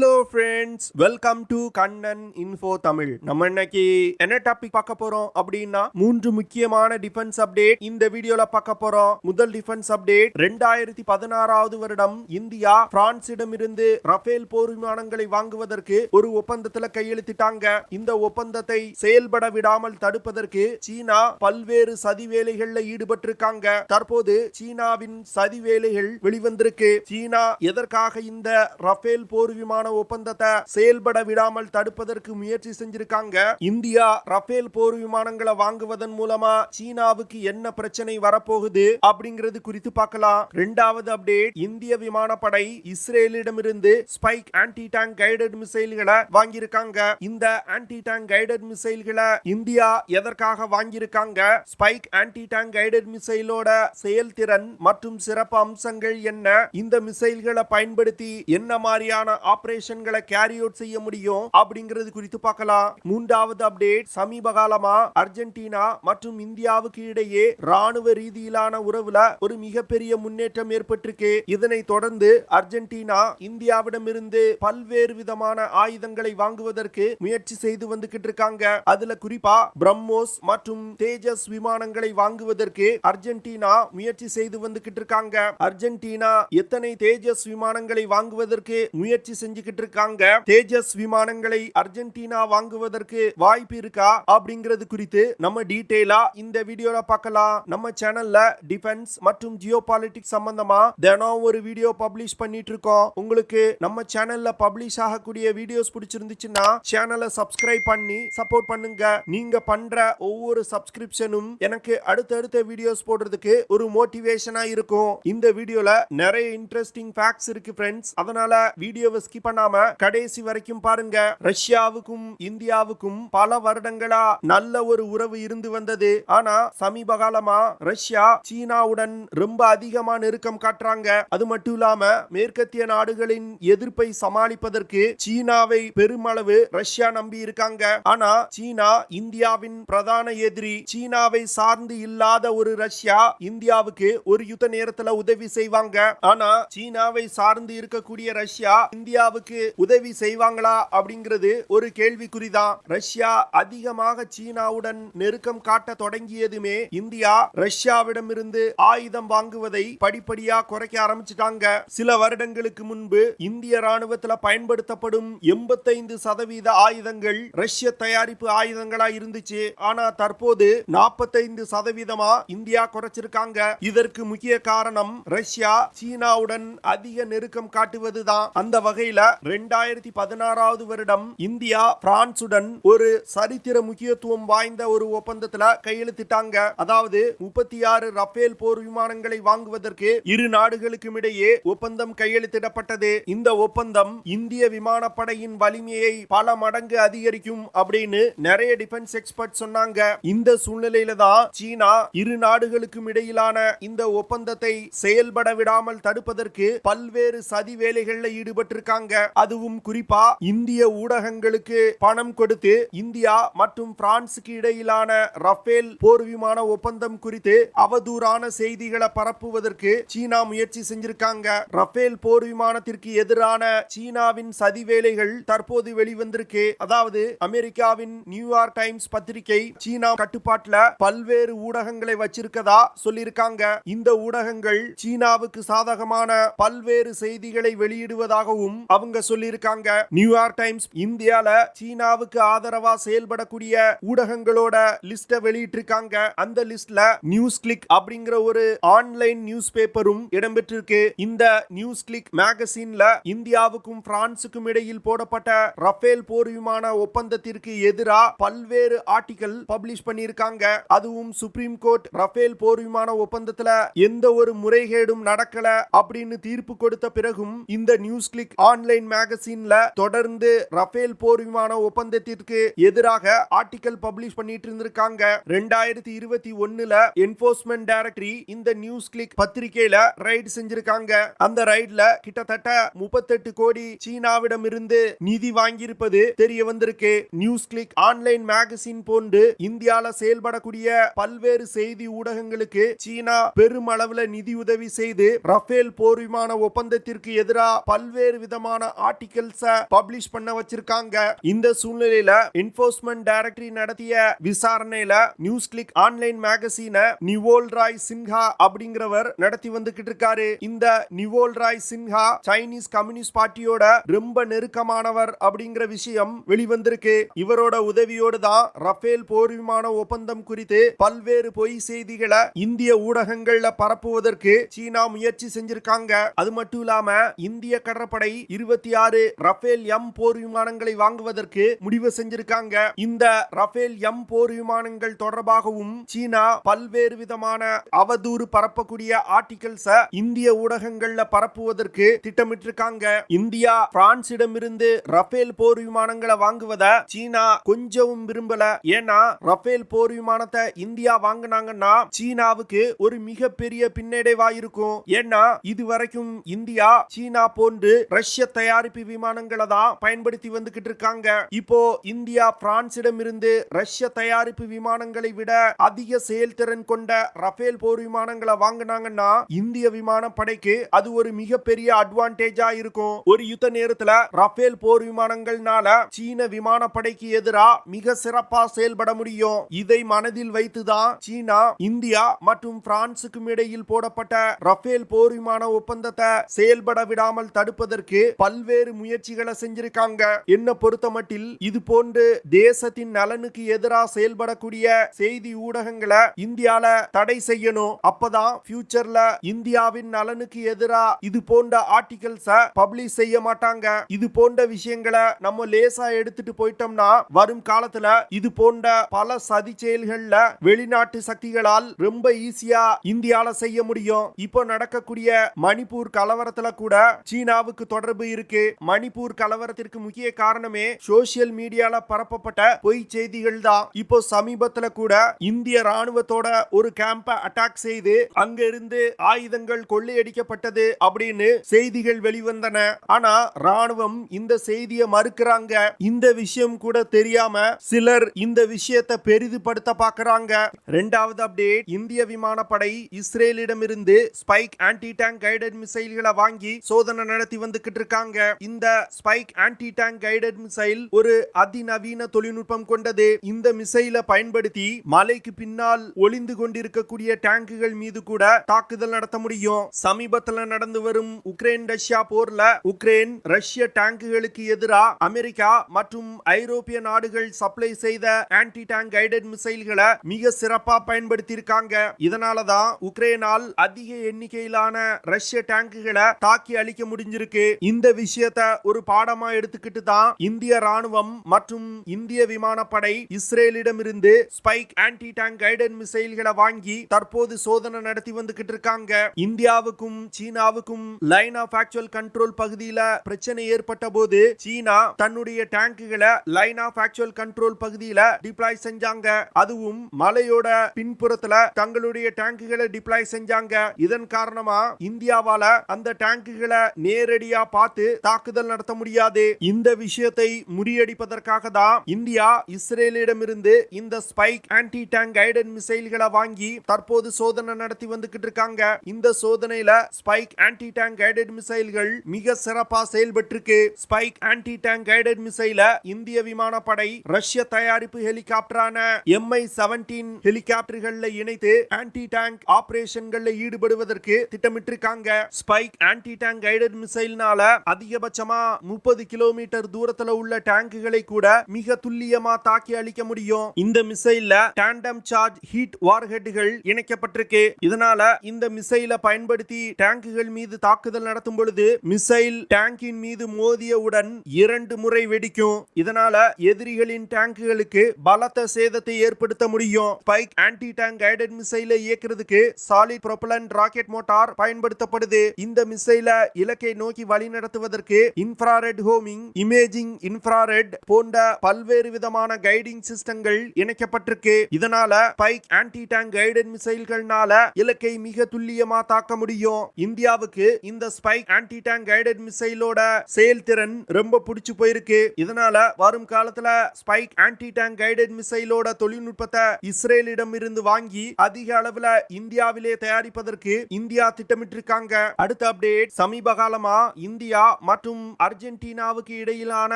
Hello friends, welcome to Kannan info Tamil. நம்ம இன்னைக்கு என்ன டாபிக் பார்க்க போறோம் அப்படின்னா 3 முக்கியமான டிஃபென்ஸ் அப்டேட் இந்த வீடியோல பார்க்க போறோம். முதல் டிஃபென்ஸ் அப்டேட், 2016வது வருடம் இந்தியா பிரான்சிடமிருந்து ரஃபேல் போர் விமானங்களை வாங்குவதற்கு ஒரு ஒப்பந்தத்துல கையெழுத்திட்டாங்க. இந்த ஒப்பந்தத்தை செயல்பட விடாமல் தடுப்பதற்கு சீனா பல்வேறு சதி வேலைகள்ல ஈடுபட்டிருக்காங்க. தற்போது சீனாவின் சதி வேலைகள் வெளிவந்திருக்கு. சீனா எதற்காக இந்த ரஃபேல் போர் விமான ஒப்பந்தத்தை செயல்பட விடாமல் தடுப்பதற்கு முயற்சி செஞ்சிருக்காங்க? இந்தியா ரஃபேல் போர் விமானங்களை வாங்குவதன் மூலமா சீனாவுக்கு என்ன பிரச்சனை வரப்போகுது அப்படிங்கிறது குறித்து பார்க்கலாம். இரண்டாவது அப்டேட், இந்திய விமானப்படை இஸ்ரேலிடமிருந்து ஸ்பைக் ஆன்டி டேங்க் கைடட் மிசைல்களை வாங்கியிருக்காங்க. இந்த ஆன்டி டேங்க் கைடட் மிசைல்களை இந்தியா எதற்காக வாங்கியிருக்காங்க? ஸ்பைக் ஆன்டி டேங்க் கைடட் மிசைலோட செயல்திறன் மற்றும் சிறப்பு அம்சங்கள் என்ன? இந்த மிசைல்களை பயன்படுத்தி என்ன மாதிரியான ஆபரேஷன்களை கேரி அவுட் செய்ய முடியும் அப்படிங்கிறது குறித்து பார்க்கலாம். மூன்றாவது அப்டேட், சமீப காலமா அர்ஜென்டினா மற்றும் இந்தியாவுக்கு இடையே ராணுவ ரீதியிலான உறவுல ஒரு மிகப்பெரிய முன்னேற்றம் ஏற்பட்டிருக்கு. இதனை தொடர்ந்து அர்ஜென்டினா இந்தியாவிடமிருந்து பல்வேறு விதமான ஆயுதங்களை வாங்குவதற்கு முயற்சி செய்து வந்துகிட்டு இருக்காங்க. அதுல குறிப்பா பிரம்மோஸ் மற்றும் தேஜஸ் விமானங்களை வாங்குவதற்கு அர்ஜென்டினா முயற்சி செய்து வந்துகிட்டு இருக்காங்க. அர்ஜென்டினா எத்தனை தேஜஸ் விமானங்களை வாங்குவதற்கு முயற்சி செஞ்சுக்கிட்டு இருக்காங்க? தேஜஸ் விமானங்களை அர்ஜென்டினா வாங்குவதற்கு வாய்ப்பு இருக்கா அப்படிங்கிறது குறித்து நம்ம டீடைலா இந்த வீடியோல பார்க்கலாம். நம்ம சேனல்ல டிஃபென்ஸ் மற்றும் ஜியோபாலிட்டிக்ஸ் சம்பந்தமா தினம் ஒரு வீடியோ பப்ளிஷ் பண்ணிட்டு இருக்கோம். உங்களுக்கு நம்ம சேனல்ல பப்ளிஷ் ஆகக்கூடிய வீடியோஸ் பிடிச்சிருந்துச்சுன்னா சேனலை சப்ஸ்கிரைப் பண்ணி சப்போர்ட் பண்ணுங்க. நீங்க பண்ற ஒவ்வொரு சப்ஸ்கிரிப்ஷனும் எனக்கு அடுத்தடுத்த வீடியோஸ் போடுறதுக்கு ஒரு மோட்டிவேஷனா இருக்கும். இந்த வீடியோல நிறைய இன்ட்ரெஸ்டிங் ஃபேக்ட்ஸ் இருக்கு ஃப்ரெண்ட்ஸ். அதனால வீடியோவை ஸ்கிப் பண்ணாம கடைசி வரைக்கும் பாருங்க. ரஷ்யாவுக்கும் இந்தியாவுக்கும் பல வருடங்களா நல்ல ஒரு உறவு இருந்து வந்தது. ஆனா சமீப காலமா ரஷ்யா சீனாவுடன் ரொம்ப அதிகமா நெருக்கம் காட்டுறாங்க. அது மட்டும் இல்லாம மேற்கத்திய நாடுகளின் எதிர்ப்பை சமாளிப்பதற்கு சீனாவை பெருமளவு ரஷ்யா நம்பி இருக்காங்க. ஆனா சீனா இந்தியாவின் பிரதான எதிரி. சீனாவை சார்ந்து இல்லாத ஒரு ரஷ்யா இந்தியாவுக்கு ஒரு யுத்த நேரத்துல உதவி செய்வாங்க. ஆனா சீனாவை சார்ந்து இருக்கக்கூடிய ரஷ்யா இந்தியாவுக்கு உதவி செய்வாங்களா அப்படிங்கிறது ஒரு கேள்விக்குறிதான். ரஷ்யா அதிகமாக சீனாவுடன் நெருக்கம் காட்ட தொடங்கியதுமே இந்தியா ரஷ்யாவிடமிருந்து ஆயுதம் வாங்குவதை படிப்படியா குறைக்க ஆரம்பிச்சிட்டாங்க. சில வருடங்களுக்கு முன்பு இந்திய ராணுவத்தில் பயன்படுத்தப்படும் 85% ஆயுதங்கள் ரஷ்ய தயாரிப்பு ஆயுதங்களா இருந்துச்சு. ஆனா தற்போது 45% இந்தியா குறைச்சிருக்காங்க. இதற்கு முக்கிய காரணம் ரஷ்யா சீனாவுடன் அதிக நெருக்கம் காட்டுவதுதான். அந்த வகையில 2016வது வருடம் இந்தியா பிரான்சுடன் ஒரு சரித்திர முக்கியத்துவம் வாய்ந்த ஒரு ஒப்பந்தத்துல கையெழுத்திட்டாங்க. அதாவது 36 ரஃபேல் போர் விமானங்களை வாங்குவதற்கு இரு நாடுகளுக்கும் இடையே ஒப்பந்தம் கையெழுத்திடப்பட்டது. இந்த ஒப்பந்தம் இந்திய விமானப்படையின் வலிமையை பல மடங்கு அதிகரிக்கும் அப்படின்னு நிறைய டிஃபென்ஸ் எக்ஸ்பர்ட் சொன்னாங்க. இந்த சூழ்நிலையில தான் சீனா இரு நாடுகளுக்கும் இடையிலான இந்த ஒப்பந்தத்தை செயல்பட விடாமல் தடுப்பதற்கு பல்வேறு சதி வேலைகள்ல ஈடுபட்டிருக்காங்க. அதுவும் குறிப்பா இந்திய ஊடகங்களுக்கு பணம் கொடுத்து இந்தியா மற்றும் பிரான்சுக்கு இடையிலான ரஃபேல் போர் விமான ஒப்பந்தம் குறித்து அவதூறான செய்திகளை பரப்புவதற்கு சீனா முயற்சி செஞ்சிருக்காங்க. ரஃபேல் போர் விமானத்திற்கு எதிரான சீனாவின் சதி வேலைகள் தற்போது வெளிவந்திருக்கு. அதாவது அமெரிக்காவின் நியூயார்க் டைம்ஸ் பத்திரிகை சீனா கட்டுப்பாட்டுல பல்வேறு ஊடகங்களை வச்சிருக்கதா சொல்லியிருக்காங்க. இந்த ஊடகங்கள் சீனாவுக்கு சாதகமான பல்வேறு செய்திகளை வெளியிடுவதாகவும் அவங்க சொல்லியிருக்காங்க. நியூயார்க் டைம்ஸ் இந்தியால சீனாவுக்கு ஆதரவா செயல்படக்கூடிய ஊடகங்களோட லிஸ்ட வெளியிட்டிருக்காங்க. அந்த லிஸ்ட்ல நியூஸ் கிளிக் அப்படிங்கிற ஒரு ஆன்லைன் நியூஸ் பேப்பரும் இடம்பெற்றிருக்கு. இந்த நியூஸ் கிளிக் மேகசின்ல இந்தியாவுக்கும் பிரான்சுக்கும் இடையில் போடப்பட்ட ரஃபேல் போர் விமான ஒப்பந்தத்திற்கு எதிராக பல்வேறு ஆர்டிகல் பப்ளிஷ் பண்ணியிருக்காங்க. அதுவும் சுப்ரீம் கோர்ட் ரஃபேல் போர் விமான ஒப்பந்தத்துல எந்த ஒரு முறைகேடும் நடக்கல அப்படின்னு தீர்ப்பு கொடுத்த பிறகும் இந்த நியூஸ் கிளிக் ஆன்லைன் மேகசின்ல தொடர்ந்து ரஃபேல் போர் விமான ஒப்பந்தத்திற்கு எதிராக ஆர்டிகல் பப்ளிஷ் பண்ணிட்டு இருந்திருக்காங்க. 2021ல என்ஃபோர்ஸ்மென்ட் டைரக்டரி இந்த நியூஸ் கிளிக் பத்திரிகையில ரைட் செஞ்சிருக்காங்க. அந்த ரைட்ல கிட்டத்தட்ட 38 கோடி சீனாவிடம் இருந்து நிதி வாங்கியிருப்பது தெரிய வந்திருக்கு. நியூஸ் கிளிக் ஆன்லைன் மேகசின் போன்று இந்தியால செயல்படக்கூடிய பல்வேறு செய்தி ஊடகங்களுக்கு சீனா பெருமளவுல நிதி உதவி செய்து ரஃபேல் போர் விமான ஒப்பந்தத்திற்கு எதிராக பல்வேறு விதமான ஆர்டிகல்ஸ் பப்ளிஷ் பண்ண வச்சிருக்காங்க. இந்த சூழ்நிலையில என்ஃபோர்ஸ்மென்ட் டைரக்டரி நடத்திய விசாரணையில நியூஸ் கிளிக் ஆன்லைன் மேகசின நிவோல் ராய் சின்ஹா அப்படிங்கிறவர் நடத்தி வந்துகிட்டு இருக்காரு. இந்த Neville Roy Sinha Chinese communist பார்ட்டியோட ரொம்ப நெருக்கமானவர் அப்படிங்கிற விஷயம் வெளிவந்திருக்கு. இவரோட உதவியோடு தான் ரஃபேல் போர் விமான ஒப்பந்தம் குறித்து பல்வேறு பொய் செய்திகளை இந்திய ஊடகங்கள்ல பரப்புவதற்கு சீனா முயற்சி செஞ்சிருக்காங்க. அது மட்டும் இல்லாம இந்திய கடற்படை 26 ரஃபேல் எம் போர் விமானங்களை வாங்குவதற்கு முடிவு செஞ்சிருக்காங்க. இந்த ரஃபேல் எம் போர் விமானங்கள் தொடர்பாகவும் சீனா பல்வேறு விதமான அவதூறு பரப்பக்கூடிய ஆர்டிகல்ஸ் இந்திய ஊடகங்கள்ல பரப்புவதற்கு திட்டமிட்டிருக்காங்க. இந்தியா பிரான்சிடமிருந்து ரஃபேல் போர் விமானங்களை வாங்குவத சீனா கொஞ்சம் விரும்பல. ஏன்னா ரஃபேல் போர் விமானத்தை இந்தியா வாங்கினாங்கன்னா சீனாவுக்கு ஒரு மிகப்பெரிய பின்னடைவா இருக்கும். ஏன்னா இதுவரைக்கும் இந்தியா சீனா போன்று ரஷ்ய தயாரிப்பு விமானங்களை தான் பயன்படுத்தி வந்துகிட்டு இருக்காங்க. இப்போ இந்தியா பிரான்சிடமிருந்து ரஷ்ய தயாரிப்பு விமானங்களை விட அதிக செயல்திறன் கொண்ட ரஃபேல் போர் விமானங்களை வாங்கினாங்கன்னா இந்திய விமானப்படைக்கு அது ஒரு மிகப்பெரிய அட்வான்டேஜா இருக்கும். ஒரு யுத்த நேரத்துல ரஃபேல் போர் விமானங்கள்னால சீன விமானப்படைக்கு எதிராக மிக சிறப்பா செயல்பட முடியும். இதை மனதில் வைத்துதான் சீனா இந்தியா மற்றும் பிரான்சுக்கும் இடையில் போடப்பட்ட ரஃபேல் போர் விமான ஒப்பந்தத்தை செயல்பட விடாமல் தடுப்பதற்கு பல்வேறு முயற்சிகளை செஞ்சிருக்காங்க. என்ன பொறுத்தமட்டில் இது போன்று தேசத்தின் நலனுக்கு எதிராக செயல்படக்கூடிய செய்தி ஊடகங்களை இந்தியால தடை செய்யணும். அப்பதான் ஃபியூச்சர்ல இந்தியாவின் நலனுக்கு எதிரா இது போன்ற ஆர்டிகல்ஸ் பப்ளிஷ் செய்ய மாட்டாங்க. இது போன்ற விஷயங்களை நம்ம லேசா எடுத்துட்டு போயிட்டோம்னா வரும் காலத்துல இது போன்ற பல சதி செயல்கள்ல வெளிநாட்டு சக்திகளால் ரொம்ப ஈஸியா இந்தியால செய்ய முடியும். இப்போ நடக்கக்கூடிய மணிப்பூர் கலவரத்துல கூட சீனாவுக்கு தொடர்பு இருக்கு. மணிப்பூர் கலவரத்திற்கு முக்கிய காரணமே சோசியல் மீடியால பரப்பப்பட்ட பொய் செய்திகள் தான். இப்போ சமீபத்துல கூட இந்திய ராணுவத்தோட ஒரு கேம்பை அட்டாக் செய்து அங்க இருந்து ஆயுதங்கள் கொள்ளையடிக்கப்பட்டது அப்படின்னு செய்திகள் வெளிவந்தன. ஆனா ராணுவம் இந்த செய்தியை மறுக்கிறாங்க. இந்த விஷயம் கூட தெரியாம சிலர் இந்த விஷயத்தை பெரிதுபடுத்த பார்க்கறாங்க. இரண்டாவது அப்டேட், இந்திய விமானப்படை இஸ்ரேலிடமிருந்து ஸ்பைக் ஆன்டி டேங்க் கைடட் மிசைல்களை வாங்கி சோதனை நடத்தி வந்துகிட்டு இருக்காங்க. இந்த spike anti tank guided missile ஒரு அதிநவீன தொழில்நுட்பம் கொண்டது. இந்த மிசைலை பயன்படுத்தி மலைக்கு பின்னால் ஒளிந்து கொண்டிருக்கக்கூடிய டேங்குகள் மீது கூட தாக்குதல் நடத்த முடியும். சமீபத்தில் நடந்து வரும் உக்ரைன் ரஷ்யா போர்ல உக்ரைன் ரஷ்ய டேங்குகளுக்கு எதிராக அமெரிக்கா மற்றும் ஐரோப்பிய நாடுகள் சப்ளை செய்த ஆன்டி டேங்க் கைடட் மிசைல்களை மிக சிறப்பா பயன்படுத்தி இருக்காங்க. இதனாலதான் உக்ரைனால் அதிக எண்ணிக்கையிலான ரஷ்ய டேங்குகளை தாக்கி அழிக்க முடிஞ்சிருக்கு. இந்த விஷயத்தை ஒரு பாடமா எடுத்துக்கிட்டு தான் இந்திய ராணுவம் மற்றும் இந்திய விமானப்படை இஸ்ரேலிடமிருந்து ஸ்பைக் ஆன்டி டேங்க் கைடட் மிசைல்களை வாங்கி தற்போது சோதனை நடத்தி வந்துகிட்டு இருக்காங்க. இந்தியாவுக்கும் சீனாவுக்கும் லைன் ஆஃப் ஆக்சுவல் கண்ட்ரோல் பகுதியில பிரச்சனை ஏற்பட்ட போது சீனா தன்னுடைய டேங்குகளை லைன் ஆஃப் ஆக்சுவல் கண்ட்ரோல் பகுதியில டிப்ளாய் செஞ்சாங்க. அதுவும் மலையோட பின்புறத்துல தங்களுடைய டேங்குகளை டிப்ளாய் செஞ்சாங்க. இதன் காரணமா இந்தியாவால அந்த டேங்குகளை நேரடியா பார்த்து தாக்குதல் நடத்த முடியாது. இந்த விஷயத்தை முறியடிப்பதற்காக தான் இந்தியா இஸ்ரேலிடமிருந்து இந்த ஸ்பைக் ஆன்டி டேங்க் கைடட் மிசைல்களை வாங்கி தற்போது சோதனை நடத்தி வந்துகிட்டு இருக்காங்க. இந்த சோதனையில ஸ்பைக் ஆன்டி டேங்க் கைடட் மிசைல்கள் மிக சிறப்பா செயல்பட்டிருக்கு. ஸ்பைக் ஆன்டி டேங்க் கைடட் மிசைல இந்திய விமானப்படை ரஷ்ய தயாரிப்பு ஹெலிகாப்டரான MI-17 ஹெலிகாப்டர்கள்ல இணைத்து ஆன்டி டேங்க் ஆபரேஷன்கள்ல ஈடுபடுவதற்கு திட்டமிட்டிருக்காங்க. ஸ்பைக் ஆன்டி டேங்க் கைடட் மிசைல்னால அதிகபட்சமா 30 கிலோமீட்டர் தூரத்துல உள்ள டேங்குகளை கூட மிக துல்லியமா தாக்கி அழிக்க முடியும். இந்த மிசைல்ல டாண்டம் சார்ஜ் ஹீட் வார்ஹெட்கள் இணைக்கப்பட்டிருக்கு. இதனால இந்த மிசைலை பயன்படுத்தி டேங்குகள் மீது தாக்குதல் நடத்தும் பொழுது மிசைல் டேங்கின் மீது மோதியவுடன் 2 முறை வெடிக்கும். இதனால எதிரிகளின் டேங்குகளுக்கு பலத்த சேதத்தை ஏற்படுத்த முடியும். ஸ்பைக் ஆன்டி டேங்க் கைடட் மிசைலை இயக்குறதுக்கு சாலிட் ப்ரொபலன்ட் ராக்கெட் மோட்டார் பயன்படுத்தப்படுது. இந்த மிசைலை இலக்கை நோக்கி வழி நடத்துவதற்கு இன்ஃப்ராரெட் ஹோமிங், இமேஜிங் இன்ஃப்ராரெட் போன்ற பல்வேறு விதமான கைடிங் சிஸ்டங்கள் இணைக்கப்பட்டிருக்கு. இதனால ஸ்பைக் ஆன்டி டேங்க் கைடட் மிசைல்கள்னால இலக்கை மிக துல்லியமா தாக்க முடியும். இந்தியாவுக்கு இந்த ஸ்பைக் ஆன்டி டேங்க் கைடட் மிசைலோட செயல்திறன் ரொம்ப பிடிச்சு போயிருக்கு. இதனால வரும் காலத்துல ஸ்பைக் ஆன்டி டேங்க் கைடட் மிசைலோட தொழில்நுட்பத்தை இஸ்ரேலிடம் இருந்து வாங்கி அதிக அளவுல இந்தியாவிலே தயாரிப்பதற்கு இந்தியா திட்டமிட்டிருக்காங்க. அடுத்த அப்டேட், சமீப காலமா இந்தியா மற்றும் அர்ஜென்டினாவுக்கு இடையிலான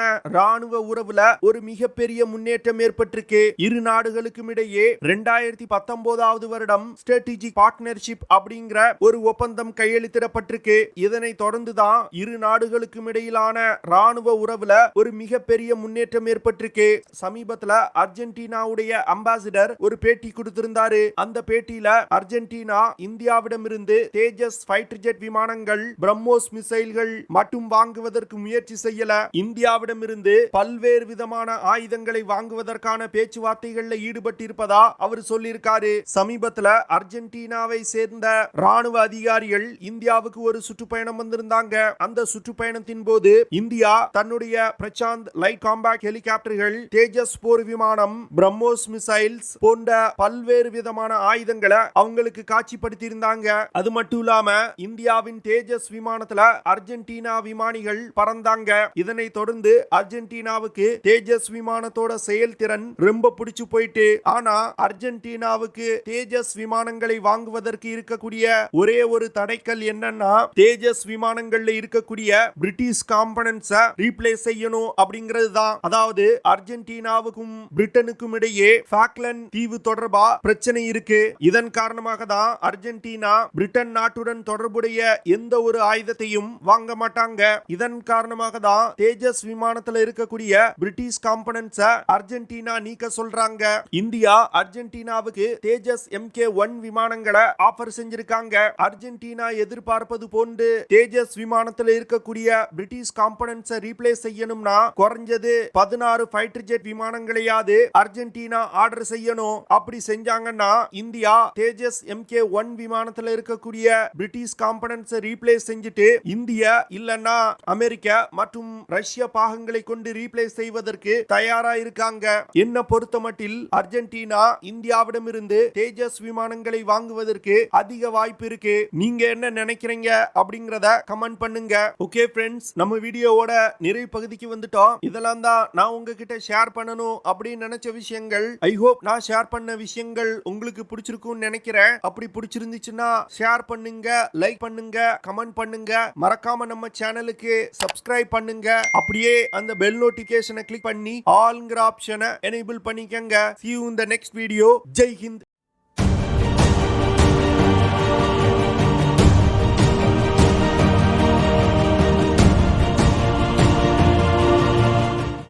ராணுவ உறவுல ஒரு மிகப்பெரிய முன்னேற்றம் ஏற்பட்டிருக்கு. இரு நாடுகளுக்கும் இடையே 2019 வருடம் ஸ்ட்ராட்டஜிக் பார்ட்னர்ஷிப் அப்படிங்கிற ஒரு ஒப்பந்தம் கையெழுத்திடப்பட்டிருக்கு. இதனை தொடர்ந்துதான் இரு நாடுகளுக்கும் இடையிலான ராணுவ உறவுல ஒரு மிகப்பெரிய முன்னேற்றம் ஏற்பட்டிருக்கு. சமீபத்துல அர்ஜென்டினாவுடைய அம்பாசிடர் ஒரு பேட்டி கொடுத்திருந்தாரு. அந்த பேட்டியில அர்ஜென்டினா இந்தியாவிடமிருந்து தேஜஸ் ஃபைட்டர் ஜெட் விமானங்கள், பிரம்மோஸ் மிசைல்கள் மட்டும் வாங்குவதற்கு முயற்சி செய்யல, இந்தியாவிடமிருந்து பல்வேறு விதமான ஆயுதங்களை வாங்குவதற்கான பேச்சுவார்த்தைகள்ல ஈடுபட்டிருப்பதா அவர் சொல்லியிருக்காரு. சமீபத்துல அர்ஜென்டினாவை சேர்ந்த ராணுவ அதிகாரிகள் இந்தியாவுக்கு ஒரு சுற்றுப்பயணம் வந்திருந்தாங்க. அந்த சுற்றுப்பயணத்தின் போது இந்தியா தன்னுடைய பிரசாந்த் லைட் காம்பேக்ட் ஹெலிகாப்டர்கள், தேஜஸ் போர் விமானம், பிரம்மோஸ் மிசைல்ஸ் போன்ற பல்வேறு விதமான ஆயுதங்களை அவங்களுக்கு காட்சிப்படுத்தி இருந்தாங்க. அது மட்டும் இல்லாம இந்தியாவின் தேஜஸ் விமானத்துல அர்ஜென்டினா விமானிகள் பறந்தாங்க. இதனை தொடர்ந்து அர்ஜென்டினாவுக்கு தேஜஸ் விமானத்தோட செயல்திறன் ரொம்ப பிடிச்சு போயிட்டு, ஆனா அர்ஜென்டினாவுக்கு தேஜஸ் விமானங்களை வாங்குவதற்கு இருக்கக்கூடிய ஒரே ஒரு தடைக்கல் என்னன்னா, தேஜஸ் விமானங்கள்ல இருக்கக்கூடிய பிரிட்டிஷ் காம்பனன்ட்ஸை ரீப்ளேஸ் செய்யணும் அப்படிங்கிறது தான். அதாவது அர்ஜென்டினாவுக்கும் பிரிட்டனுக்கும் இடையே ஃபாக்லண்ட் தீவு தொடர்பா பிரச்சனை இருக்கு. இதன் காரணமாக தான் அர்ஜென்டினா பிரிட்டன் நாட்டுடன் தொடர்புடைய எந்த ஒரு ஆயுதத்தையும் வாங்க மாட்டாங்க. இதன் காரணமாக தான் தேஜஸ் விமானத்துல இருக்கக்கூடிய பிரிட்டிஷ் காம்பனன்ட்ஸை அர்ஜென்டினா நீக்க சொல்றாங்க. இந்தியா அர்ஜென்டினாவுக்கு தேஜஸ் MK1 விமானங்களை ஆஃபர் செஞ்சிருக்காங்க. அர்ஜென்டினா எதிர்பார்ப்பது போன்று தேஜஸ் விமானத்துல இருக்கக்கூடிய பிரிட்டிஷ் காம்பனன்ட்ஸை ரீப்ளேஸ் செய்யணும்னா குறைஞ்சது 16 ஃபைட்டர் ஜெட் விமானங்களையாவது அர்ஜென்டினா ஆர்டர் செய்யணும். அப்படி செஞ்சாங்கன்னா இந்தியா தேஜஸ் MK1 விமானத்துல இருக்கக்கூடிய பிரிட்டிஷ் காம்பனன்ட்ஸை ரீப்ளேஸ் செஞ்சுட்டு இந்தியா இல்லன்னா அமெரிக்கா மற்றும் ரஷ்ய பாகங்களை கொண்டு ரீப்ளேஸ் செய்வதற்கு தயாரா இருக்காங்க. என்ன பொறுத்தமட்டில் அர்ஜென்டினா இந்தியாவிடமிருந்து தேஜஸ் விமானங்களை வாங்குவதற்கு அதிக வாய்ப்பு இருக்கு. நீங்க என்ன நினைக்கிறீங்க அப்படிங்கறத கமெண்ட் பண்ணுங்க. ஓகே ஃப்ரெண்ட்ஸ், நம்ம வீடியோவோட நிறைவு பகுதிக்கு வந்துட்டோம். இதெல்லாம் தான் நான் உங்ககிட்ட ஷேர் பண்ணணும் அப்படின்னு நினைச்ச விஷயங்கள். ஐ ஹோப் நான் ஷேர் பண்ண விஷயங்கள் உங்களுக்கு பிடிச்சிருக்கும்னு நினைக்கிறேன். அப்படி பிடிச்சிருந்துச்சுன்னா ஷேர் பண்ணுங்க, லைக் பண்ணுங்க, கமெண்ட் பண்ணுங்க. மறக்காம நம்ம சேனலுக்கு சப்ஸ்கிரைப் பண்ணுங்க. அப்படியே அந்த பெல் நோட்டிபிகேஷனை கிளிக் பண்ணி ஆல்ங்கிற ஆப்ஷனை எனேபிள் பண்ணிக்கங்க. See you in the next video. Jai Hind.